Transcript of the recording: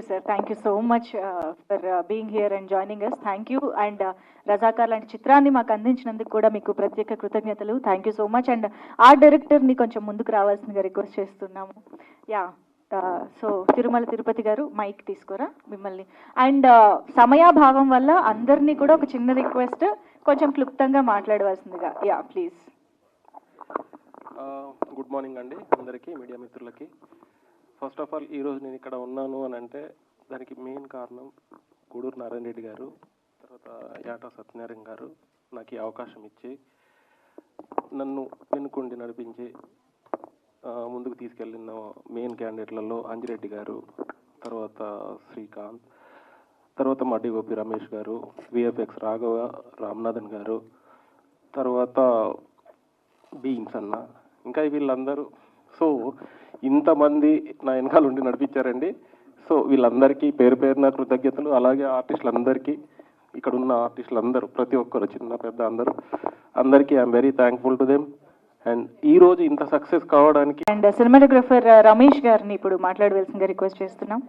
you, sir. Thank you so much for being here and joining us. Thank you. And Razakar లాంటి చిత్రాన్ని మాకు అందించినందుకు కూడా మీకు ప్రత్యేక కృతజ్ఞతలు. Thank you so much. And art డైరెక్టర్ని కొంచెం ముందుకు రావాల్సిందిగా రిక్వెస్ట్ చేస్తున్నాము. యా, సో తిరుమల తిరుపతి గారు మైక్ తీసుకోరా మిమ్మల్ని. అండ్ సమయాభావం వల్ల అందరినీ కూడా ఒక చిన్న రిక్వెస్ట్, కొంచెం క్లుప్తంగా మాట్లాడవలసిందిగా. Yeah please. గుడ్ మార్నింగ్ అండి అందరికీ, మీడియా మిత్రులకి. ఫస్ట్ ఆఫ్ ఆల్ ఈరోజు నేను ఇక్కడ ఉన్నాను అని అంటే దానికి మెయిన్ కారణం గూడూరు నారాయణ రెడ్డి గారు, తర్వాత యాటా సత్యనారాయణ గారు నాకు ఈ అవకాశం ఇచ్చి నన్ను వెనుకుండి నడిపించి ముందుకు తీసుకెళ్ళిన మెయిన్ క్యాండిడేట్లలో అంజిరెడ్డి గారు, తర్వాత శ్రీకాంత్, తర్వాత మడ్డి గోపి రమేష్ గారు, విఎఫ్ఎక్స్ రాఘవ రామనాథన్ గారు, తర్వాత బీన్స్ అన్న, ఇంకా వీళ్ళందరూ. సో ఇంతమంది నా వెనకాల ఉండి నడిపించారండి. సో వీళ్ళందరికీ పేరు పేరున కృతజ్ఞతలు. అలాగే ఆర్టిస్టులందరికీ, ఇక్కడ ఉన్న ఆర్టిస్టులందరూ ప్రతి ఒక్కరు చిన్న పెద్ద అందరికీ I'm very thankful to them. And ఈ రోజు ఇంత సక్సెస్ కావడానికి అండ్ సినిమాటోగ్రఫర్ రమేష్ గారిని ఇప్పుడు మాట్లాడవలసిందిగా రిక్వెస్ట్ చేస్తున్నాం.